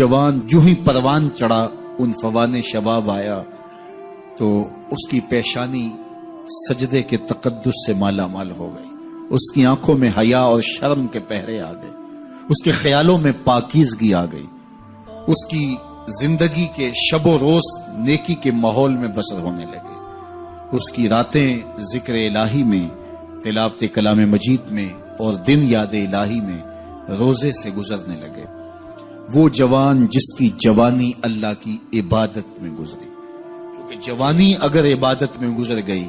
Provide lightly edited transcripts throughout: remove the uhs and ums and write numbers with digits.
جوان جو ہی پروان چڑھا ان فوان شباب آیا تو اس کی پیشانی سجدے کے تقدس سے مالا مال ہو گئی، اس کی آنکھوں میں حیا اور شرم کے پہرے آ گئے، اس کے خیالوں میں پاکیزگی آ گئی، اس کی زندگی کے شب و روز نیکی کے ماحول میں بسر ہونے لگے، اس کی راتیں ذکر الہی میں، تلاوت کلام مجید میں اور دن یاد الہی میں روزے سے گزرنے لگے۔ وہ جوان جس کی جوانی اللہ کی عبادت میں گزری، کیونکہ جوانی اگر عبادت میں گزر گئی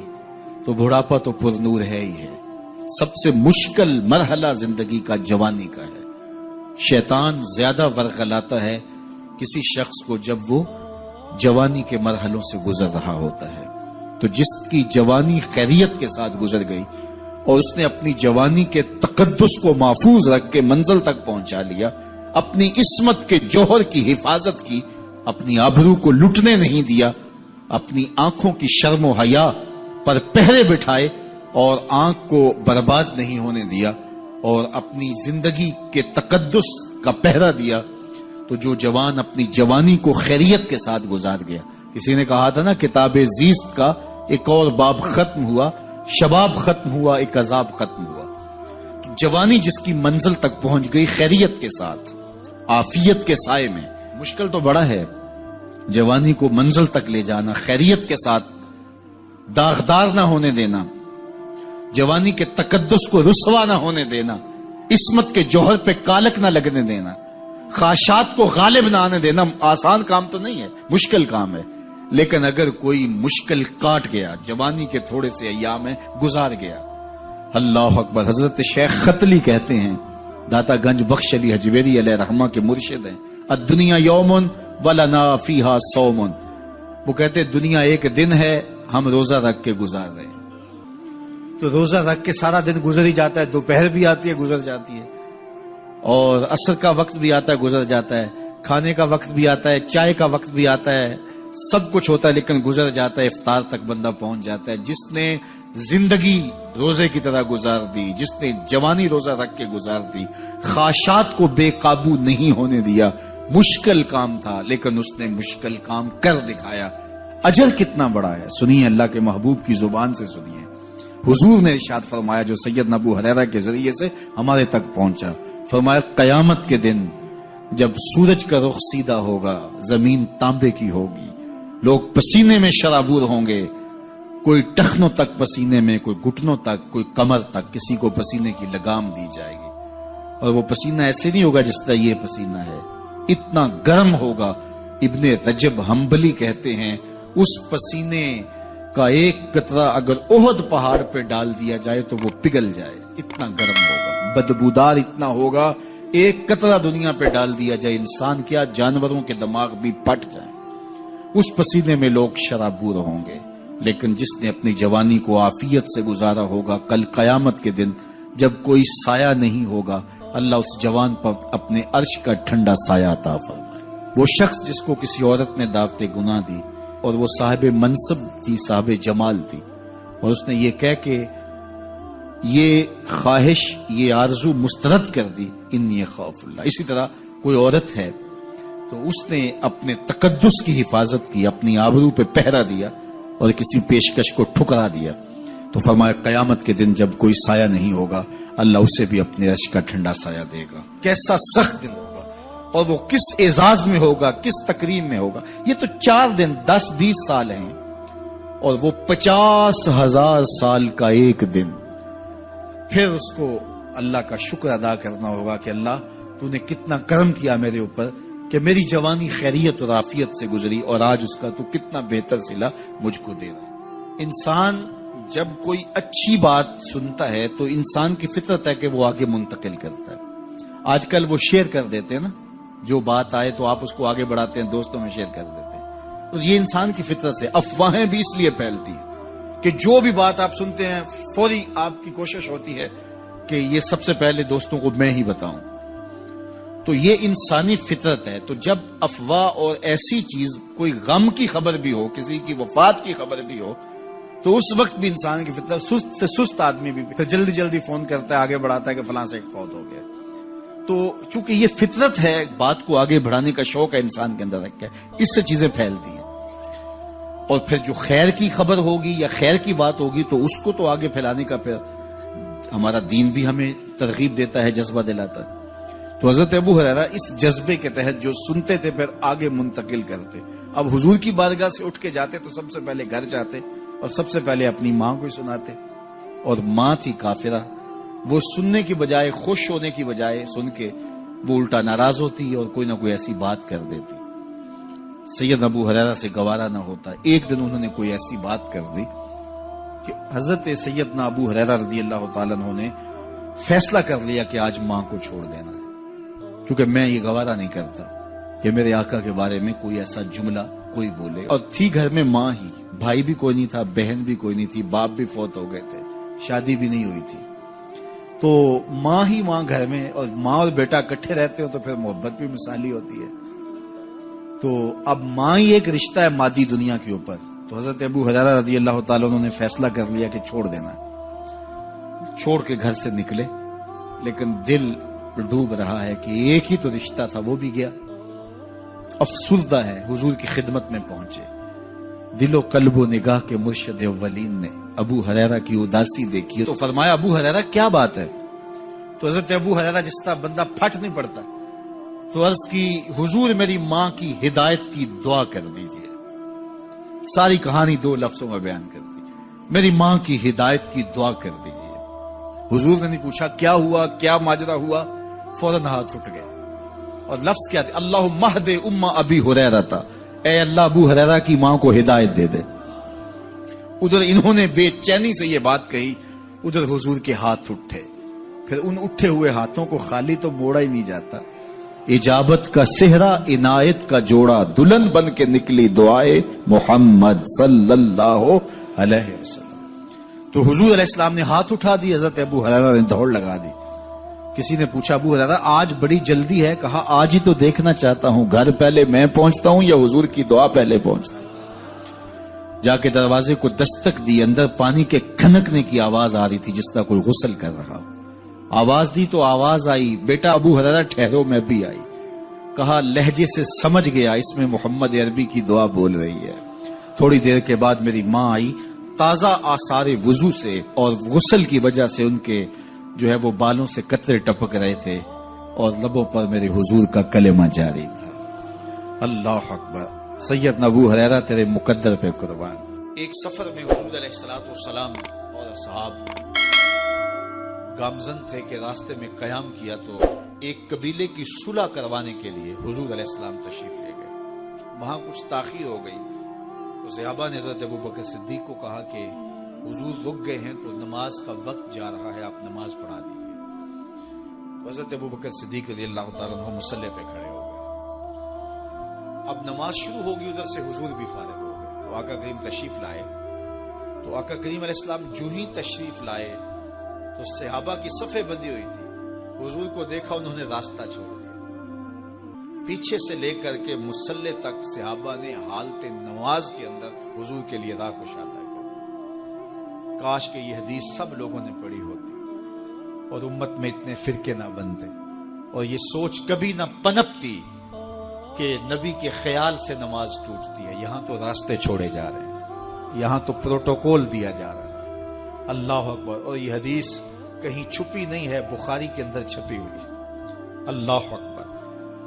تو بڑھاپا تو پر نور ہے ہی ہے۔ سب سے مشکل مرحلہ زندگی کا جوانی کا ہے۔ شیطان زیادہ ورغلاتا ہے کسی شخص کو جب وہ جوانی کے مرحلوں سے گزر رہا ہوتا ہے۔ تو جس کی جوانی خیریت کے ساتھ گزر گئی اور اس نے اپنی جوانی کے تقدس کو محفوظ رکھ کے منزل تک پہنچا لیا، اپنی عصمت کے جوہر کی حفاظت کی، اپنی آبرو کو لٹنے نہیں دیا، اپنی آنکھوں کی شرم و حیا پر پہرے بٹھائے اور آنکھ کو برباد نہیں ہونے دیا اور اپنی زندگی کے تقدس کا پہرا دیا، تو جو جوان اپنی جوانی کو خیریت کے ساتھ گزار گیا۔ کسی نے کہا تھا نا، کتاب زیست کا ایک اور باب ختم ہوا، شباب ختم ہوا، ایک عذاب ختم ہوا۔ تو جوانی جس کی منزل تک پہنچ گئی خیریت کے ساتھ، عافیت کے سائے میں۔ مشکل تو بڑا ہے جوانی کو منزل تک لے جانا، خیریت کے ساتھ، داغدار نہ ہونے دینا، جوانی کے تقدس کو رسوا نہ ہونے دینا، عصمت کے جوہر پہ کالک نہ لگنے دینا، خواہشات کو غالب نہ آنے دینا۔ آسان کام تو نہیں ہے، مشکل کام ہے، لیکن اگر کوئی مشکل کاٹ گیا، جوانی کے تھوڑے سے ایام میں گزار گیا، اللہ اکبر۔ حضرت شیخ خطلی کہتے ہیں، داتا گنج بخش علی حجویری علیہ رحمہ کے مرشد ہیں، الدنیا یومن ولنا فیہا صومن۔ وہ کہتے دنیا ایک دن ہے، ہم روزہ رکھ کے گزار رہے ہیں۔ تو روزہ رکھ کے سارا دن گزر ہی جاتا ہے، دوپہر بھی آتی ہے گزر جاتی ہے، اور عصر کا وقت بھی آتا ہے گزر جاتا ہے، کھانے کا وقت بھی آتا ہے، چائے کا وقت بھی آتا ہے، سب کچھ ہوتا ہے لیکن گزر جاتا ہے، افطار تک بندہ پہنچ جاتا ہے۔ جس نے زندگی روزے کی طرح گزار دی، جس نے جوانی روزہ رکھ کے گزار دی، خواہشات کو بے قابو نہیں ہونے دیا، مشکل کام تھا لیکن اس نے مشکل کام کر دکھایا۔ اجر کتنا بڑا ہے، سنیے اللہ کے محبوب کی زبان سے سنیے۔ حضور نے ارشاد فرمایا جو سیدنا ابو ہریرہ کے ذریعے سے ہمارے تک پہنچا، فرمایا قیامت کے دن جب سورج کا رخ سیدھا ہوگا، زمین تانبے کی ہوگی، لوگ پسینے میں شرابور ہوں گے، کوئی ٹخنوں تک پسینے میں، کوئی گھٹنوں تک، کوئی کمر تک، کسی کو پسینے کی لگام دی جائے گی، اور وہ پسینہ ایسے نہیں ہوگا جس طرح یہ پسینہ ہے، اتنا گرم ہوگا۔ ابن رجب حنبلی کہتے ہیں اس پسینے کا ایک قطرہ اگر احد پہاڑ پہ ڈال دیا جائے تو وہ پگھل جائے، اتنا گرم ہوگا، بدبودار اتنا ہوگا، ایک قطرہ دنیا پہ ڈال دیا جائے، انسان کیا جانوروں کے دماغ بھی پھٹ جائیں، اس پسینے میں لوگ شرابور ہوں گے۔ لیکن جس نے اپنی جوانی کو عافیت سے گزارا ہوگا، کل قیامت کے دن جب کوئی سایہ نہیں ہوگا، اللہ اس جوان پر اپنے عرش کا ٹھنڈا سایہ عطا فرمائے۔ وہ شخص جس کو کسی عورت نے دعوت گناہ دی اور وہ صاحب منصب تھی، صاحب جمال تھی، اور اس نے یہ کہہ کے یہ خواہش، یہ آرزو مسترد کر دی، انی خاف اللہ۔ اسی طرح کوئی عورت ہے تو اس نے اپنے تقدس کی حفاظت کی، اپنی آبرو پہ پہرا دیا اور کسی پیشکش کو ٹھکرا دیا، تو فرمایا قیامت کے دن جب کوئی سایہ نہیں ہوگا، اللہ اسے بھی اپنے عرش کا ٹھنڈا سایہ دے گا۔ کیسا سخت دن ہوگا، اور وہ کس اعزاز میں ہوگا، کس تکریم میں ہوگا۔ یہ تو 4 دن 10-20 سال ہیں، اور وہ 50,000 سال کا ایک دن۔ پھر اس کو اللہ کا شکر ادا کرنا ہوگا کہ اللہ تو نے کتنا کرم کیا میرے اوپر کہ میری جوانی خیریت اور عافیت سے گزری، اور آج اس کا تو کتنا بہتر صلہ مجھ کو دے رہا۔ انسان جب کوئی اچھی بات سنتا ہے تو انسان کی فطرت ہے کہ وہ آگے منتقل کرتا ہے۔ آج کل وہ شیئر کر دیتے ہیں نا، جو بات آئے تو آپ اس کو آگے بڑھاتے ہیں، دوستوں میں شیئر کر دیتے ہیں۔ تو یہ انسان کی فطرت سے افواہیں بھی اس لیے پھیلتی ہیں کہ جو بھی بات آپ سنتے ہیں فوری آپ کی کوشش ہوتی ہے کہ یہ سب سے پہلے دوستوں کو میں ہی بتاؤں۔ تو یہ انسانی فطرت ہے۔ تو جب افواہ اور ایسی چیز، کوئی غم کی خبر بھی ہو، کسی کی وفات کی خبر بھی ہو، تو اس وقت بھی انسان کی فطرت، سست سے سست آدمی بھی پھر جلدی جلدی فون کرتا ہے، آگے بڑھاتا ہے کہ فلاں سے ایک فوت ہو گیا۔ تو تو چونکہ یہ فطرت ہے، بات کو آگے بڑھانے کا شوق ہے انسان کے اندر رکھا ہے، اس سے چیزیں پھیلتی ہیں، اور پھر جو خیر کی خبر ہوگی یا خیر کی بات ہوگی تو اس کو تو آگے پھیلانے کا پھر ہمارا دین بھی ہمیں ترغیب دیتا ہے، جذبہ دلاتا ہے۔ تو حضرت ابو ہریرہ اس جذبے کے تحت جو سنتے تھے پھر آگے منتقل کرتے۔ اب حضور کی بارگاہ سے اٹھ کے جاتے تو سب سے پہلے گھر جاتے اور سب سے پہلے اپنی ماں کو سناتے، اور ماں تھی کافرہ، وہ سننے کی بجائے، خوش ہونے کی بجائے سن کے وہ الٹا ناراض ہوتی اور کوئی نہ کوئی ایسی بات کر دیتی۔ سید ابو ہریرہ سے گوارا نہ ہوتا، ایک دن انہوں نے کوئی ایسی بات کر دی کہ حضرت سیدنا ابو ہریرہ رضی اللہ تعالیٰ عنہ نے فیصلہ کر لیا کہ آج ماں کو چھوڑ دینا ہے، کیونکہ میں یہ گوارا نہیں کرتا کہ میرے آقا کے بارے میں کوئی ایسا جملہ کوئی بولے۔ اور تھی گھر میں ماں ہی، بھائی بھی کوئی نہیں تھا، بہن بھی کوئی نہیں تھی، باپ بھی فوت ہو گئے تھے، شادی بھی نہیں ہوئی تھی، تو ماں ہی ماں گھر میں، اور ماں اور بیٹا اکٹھے رہتے ہو تو پھر محبت بھی مثالی ہوتی ہے۔ تو اب ماں ہی ایک رشتہ ہے مادی دنیا کے اوپر، تو حضرت ابو ہریرہ رضی اللہ تعالیٰ عنہ نے فیصلہ کر لیا کہ چھوڑ دینا، چھوڑ کے گھر سے نکلے، لیکن دل ڈوب رہا ہے کہ ایک ہی تو رشتہ تھا وہ بھی گیا۔ افسردہ ہے، حضور کی خدمت میں پہنچے، دل و قلب و نگاہ کے مرشد اولین نے ابو ہریرہ کی اداسی دیکھی تو فرمایا ابو ہریرہ کیا بات ہے؟ تو حضرت ابو ہریرہ جس طرح بندہ پھٹ نہیں پڑتا، تو عرض کی حضور میری ماں کی ہدایت کی دعا کر دیجئے۔ ساری کہانی 2 لفظوں میں بیان کر دی، میری ماں کی ہدایت کی دعا کر دیجئے۔ حضور نے نہیں پوچھا کیا ہوا، کیا ماجرا ہوا، فوراً ہاتھ اٹھ گیا، اور لفظ کیا تھے؟ اللہم اہد ام ابی ہریرہ تھا، اے اللہ ابو ہریرہ کی ماں کو ہدایت دے دے۔ ادھر انہوں نے بے چینی سے یہ بات کہی، ادھر حضور کے ہاتھ اٹھے، پھر ان اٹھے ہوئے ہاتھوں کو خالی تو موڑا ہی نہیں جاتا، اجابت کا صحرا عنایت کا جوڑا، دلہن بن کے نکلی دعائے محمد صلی اللہ علیہ وسلم۔ تو حضور علیہ السلام نے ہاتھ اٹھا دی، حضرت ابو ہریرہ نے دوڑ لگا دی۔ کسی نے پوچھا ابو ہریرہ آج بڑی جلدی ہے؟ کہا آج ہی تو دیکھنا چاہتا ہوں، گھر پہلے میں پہنچتا ہوں یا حضور کی دعا پہلے پہنچتی؟ جا کے دروازے کو دستک دی، اندر پانی کے کھنکنے کی آواز آ رہی تھی جس طرح کوئی غسل کر رہا ہو۔ آواز دی تو آواز آئی، بیٹا ابو ہریرہ ٹھہرو، میں بھی آئی۔ کہا لہجے سے سمجھ گیا اس میں محمد عربی کی دعا بول رہی ہے۔ تھوڑی دیر کے بعد میری ماں آئی، تازہ آثار وضو سے اور غسل کی وجہ سے ان کے جو ہے وہ بالوں سے قطرے ٹپک رہے تھے، اور لبوں پر میرے حضور کا کلمہ جاری تھا۔ اللہ اکبر، سیدنا ابو ہریرہ تیرے مقدر پہ قربان۔ ایک سفر میں حضور علیہ الصلوۃ والسلام اور اصحاب گامزن تھے کہ راستے میں قیام کیا، تو ایک قبیلے کی صلح کروانے کے لیے حضور علیہ السلام تشریف لے گئے۔ وہاں کچھ تاخیر ہو گئی تو صحابہ نے حضرت ابوبکر صدیق کو کہا کہ حضور رک گئے ہیں تو نماز کا وقت جا رہا ہے، آپ نماز پڑھا دیجیے۔ تو حضرت ابوبکر صدیق رضی اللہ تعالیٰ عنہ مصلی پہ کھڑے ہو گئے۔ اب نماز شروع ہوگی، ادھر سے حضور بھی فارغ ہو گئے، تو آقا کریم تشریف لائے۔ تو آقا کریم علیہ السلام جو ہی تشریف لائے تو صحابہ کی صفیں بندی ہوئی تھی، حضور کو دیکھا انہوں نے راستہ چھوڑ دیا۔ پیچھے سے لے کر کے مصلی تک صحابہ نے حالت نماز کے اندر حضور کے لیے راہ کشادہ کر۔ کاش کہ یہ حدیث سب لوگوں نے پڑھی ہوتی اور امت میں اتنے فرقے نہ بنتے، اور یہ سوچ کبھی نہ پنپتی کہ نبی کے خیال سے نماز ٹوٹتی ہے۔ یہاں تو راستے چھوڑے جا رہے ہیں، یہاں تو پروٹوکول دیا جا رہا ہے۔ اللہ اکبر، اور یہ حدیث کہیں چھپی نہیں ہے، بخاری کے اندر چھپی ہوئی۔ اللہ اکبر،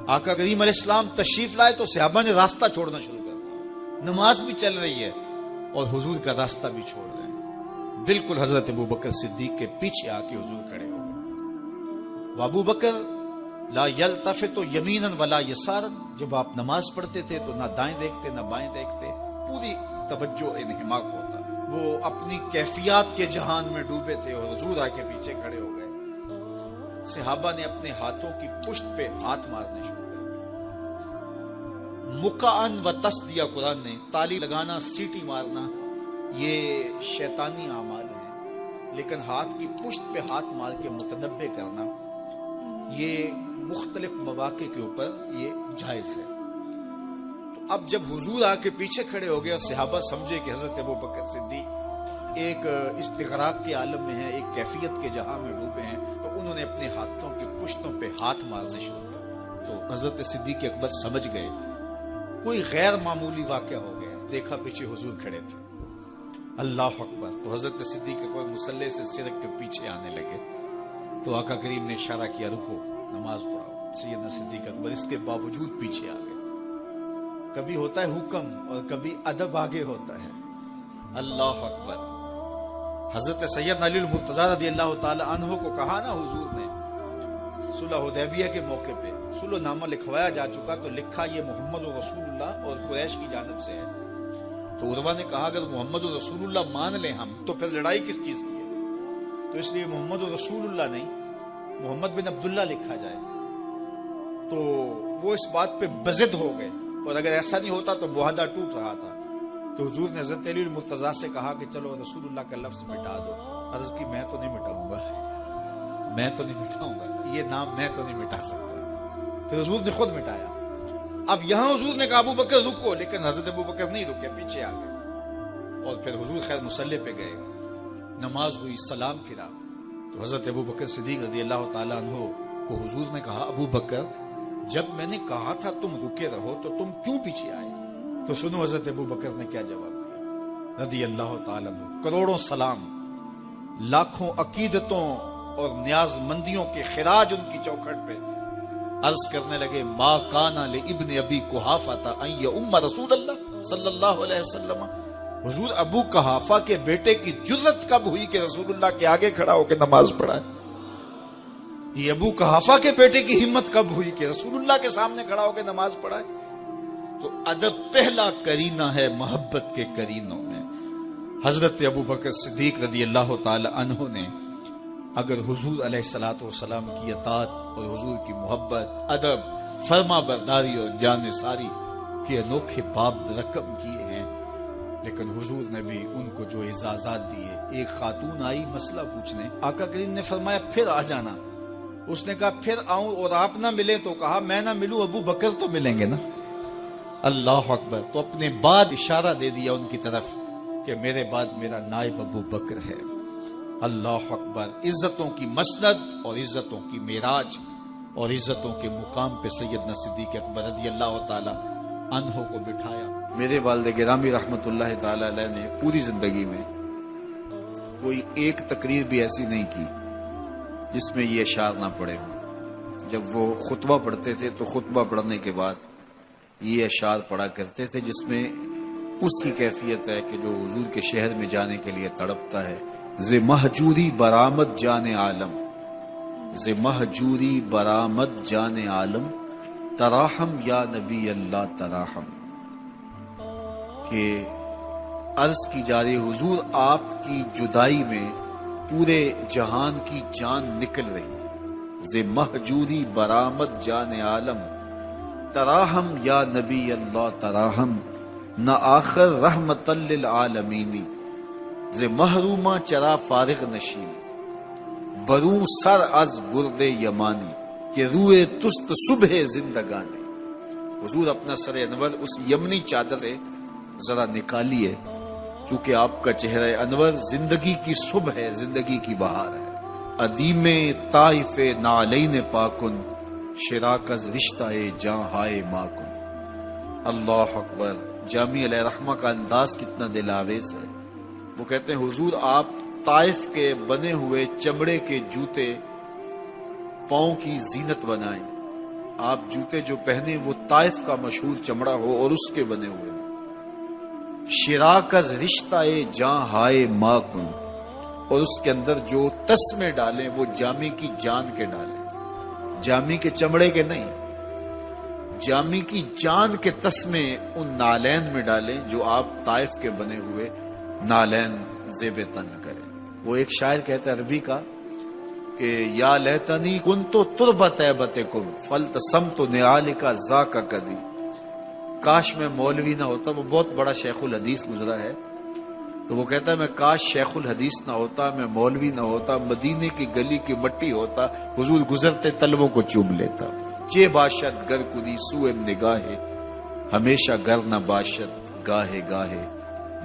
آقا کریم علیہ السلام تشریف لائے تو صحابہ نے راستہ چھوڑنا شروع کر دیا، نماز بھی چل رہی ہے اور حضور کا راستہ بھی چھوڑ رہے ہیں۔ بالکل حضرت ابوبکر صدیق کے پیچھے آ کے حضور کھڑے ہو گئے۔ ابو بکر لا یلتفت یمینا ولا یسارا، جب آپ نماز پڑھتے تھے تو نہ دائیں دیکھتے نہ بائیں دیکھتے، پوری توجہ انہماک ہوتا۔ وہ اپنی کیفیات کے جہان میں ڈوبے تھے اور حضور آ کے پیچھے کھڑے ہو گئے۔ صحابہ نے اپنے ہاتھوں کی پشت پہ ہاتھ مارنے شروع کر دیے۔ مقعن و تصدیہ، قرآن نے تالی لگانا، سیٹی مارنا یہ شیطانی اعمال ہیں، لیکن ہاتھ کی پشت پہ ہاتھ مار کے متنبع کرنا یہ مختلف مواقع کے اوپر یہ جائز ہے۔ تو اب جب حضور آ کے پیچھے کھڑے ہو گئے اور صحابہ سمجھے کہ حضرت ابوبکر صدیق ایک استغراق کے عالم میں ہیں، ایک کیفیت کے جہاں میں ڈوبے ہیں، تو انہوں نے اپنے ہاتھوں کے پشتوں پہ ہاتھ مارنے شروع کر. تو حضرت صدیق اکبر سمجھ گئے کوئی غیر معمولی واقعہ ہو گیا. دیکھا پیچھے حضور کھڑے تھے. اللہ اکبر. تو حضرت صدیق اکبر مصلی سے سرک کے پیچھے آنے لگے. تو آقا کریم نے اشارہ کیا رکو نماز پڑھاؤ. سیدنا صدیق اکبر اس کے باوجود پیچھے آ گئے. کبھی ہوتا ہے حکم اور کبھی ادب آگے ہوتا ہے. اللہ اکبر. حضرت سیدنا علی المرتضیٰ رضی اللہ تعالی عنہ کو کہا نا حضور نے صلح حدیبیہ کے موقع پہ صلح نامہ لکھوایا جا چکا تو لکھا یہ محمد رسول اللہ اور قریش کی جانب سے ہے. تو عروہ نے کہا اگر محمد رسول اللہ مان لیں ہم تو پھر لڑائی کس چیز کی ہے. تو اس لیے محمد رسول اللہ نہیں محمد بن عبداللہ لکھا جائے. تو وہ اس بات پہ بضد ہو گئے اور اگر ایسا نہیں ہوتا تو معاہدہ ٹوٹ رہا تھا. تو حضور نے حضرت علی المرتضیٰ سے کہا کہ چلو رسول اللہ کا لفظ مٹا دو. عرض کی میں تو نہیں مٹاؤں گا یہ نام میں تو نہیں مٹا سکتا. پھر حضور نے خود مٹایا. اب یہاں حضور نے کہا ابو بکر رکو لیکن حضرت ابو بکر نہیں رکے پیچھے آ گئے. اور پھر حضور خیر مصلی پہ گئے. نماز ہوئی سلام پھرا. تو حضرت ابو بکر صدیق رضی اللہ تعالیٰ عنہ کو حضور نے کہا ابو بکر جب میں نے کہا تھا تم رکے رہو تو تم کیوں پیچھے آئے. تو سنو حضرت ابو بکر نے کیا جواب دیا رضی اللہ تعالیٰ عنہ. کروڑوں سلام لاکھوں عقیدتوں اور نیاز مندیوں کے خراج ان کی چوکھٹ پہ عرض کرنے لگے ما کان لابن ابی قحافہ ان یؤم رسول اللہ صلی اللہ علیہ وسلم. حضور ابو قحافہ کے بیٹے کی جرت کب ہوئی کہ رسول اللہ کے آگے کھڑا ہو کے نماز پڑھائے. یہ ابو قحافہ کے بیٹے کی ہمت کب ہوئی کہ رسول اللہ کے سامنے کھڑا ہو کے نماز پڑھائے. تو ادب پہلا کرینہ ہے محبت کے کرینوں میں. حضرت ابو بکر صدیق رضی اللہ تعالی عنہ نے اگر حضور علیہ الصلوۃ والسلام کی اطاعت اور حضور کی محبت ادب فرما برداری اور جان ساری کے انوکھے باب رقم کیے ہیں لیکن حضور نے بھی ان کو جو اعزازات دیے. ایک خاتون آئی مسئلہ پوچھنے. آقا کریم نے فرمایا پھر آ جانا. اس نے کہا پھر آؤں اور آپ نہ ملیں تو کہا میں نہ ملوں ابو بکر تو ملیں گے نا. اللہ اکبر. تو اپنے بعد اشارہ دے دیا ان کی طرف کہ میرے بعد میرا نائب ابو بکر ہے. اللہ اکبر. عزتوں کی مسند اور عزتوں کی معراج اور عزتوں کے مقام پہ سیدنا صدیق اکبر رضی اللہ تعالی عنہ کو بٹھایا. میرے والد گرامی رحمت اللہ تعالی علیہ نے پوری زندگی میں کوئی ایک تقریر بھی ایسی نہیں کی جس میں یہ اشعار نہ پڑے ہوں. جب وہ خطبہ پڑھتے تھے تو خطبہ پڑھنے کے بعد یہ اشعار پڑھا کرتے تھے جس میں اس کی کیفیت ہے کہ جو حضور کے شہر میں جانے کے لیے تڑپتا ہے. ز مہجوری برآمد جان عالم ز مہجوری برآمد جان عالم تراہم یا نبی اللہ تراہم. کہ عرض کی جا رہی حضور آپ کی جدائی میں پورے جہان کی جان نکل رہی. ز مہجوری برآمد جان عالم تراہم یا نبی اللہ تراہم نہ آخر رحمت للعالمین. ز محرومہ چرا فارغ نشین بروں سر از برد یمانی کہ روئے تست صبح زندگانی. حضور اپنا سر انور اس یمنی چادر سے ذرا نکالیے چونکہ آپ کا چہرہ انور زندگی کی صبح ہے زندگی کی بہار ہے. ادیم طائف نعلین پاکن شراکز رشتہ جاں ہائے ماکن. اللہ اکبر. جامی علیہ رحمہ کا انداز کتنا دل آویز ہے. وہ کہتے ہیں حضور آپ طائف کے بنے ہوئے چمڑے کے جوتے پاؤں کی زینت بنائیں. آپ جوتے جو پہنے وہ طائف کا مشہور چمڑا ہو اور اس کے بنے ہوئے. شراکز رشتہ جاں ہائے ماکن اور اس کے اندر جو تسمے ڈالیں وہ جامی کی جان کے ڈالیں. جامی کے چمڑے کے نہیں جامی کی جان کے تسمے ان نالین میں ڈالیں جو آپ طائف کے بنے ہوئے نالین زیب تن کریں. وہ ایک شاعر کہتا ہے عربی کا کہ یا لیتنی کنتو تربت ایبتکم فلتسمت نعالک ذاک کدی. کاش میں مولوی نہ ہوتا. وہ بہت بڑا شیخ الحدیث گزرا ہے تو وہ کہتا ہے میں کاش شیخ الحدیث نہ ہوتا میں مولوی نہ ہوتا مدینے کی گلی کی مٹی ہوتا حضور گزرتے تلووں کو چوم لیتا. چے باشد گر کنی سوئم نگاہے ہمیشہ گر نہ باشد گاہے گاہے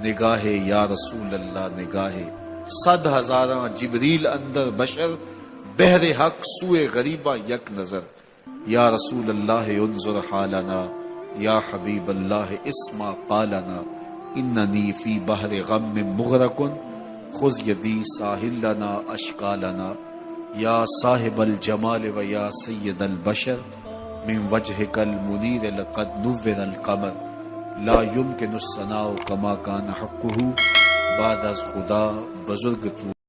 نگاہے یا رسول اللہ نگاہے. 100,000 جبریل اندر بشر بہر حق سوئے غریبہ یک نظر، یا رسول اللہ انظر حالنا، یا حبیب اللہ اسما قالنا، اننی فی بحر غم مغرق خذ یدی ساحل لنا اشکالنا، یا صاحب الجمال و یا سید البشر من وجهک المنیر لقد نور القمر، لا يمکن الثناء کما کان حقہ بعد از خدا بزرگ تو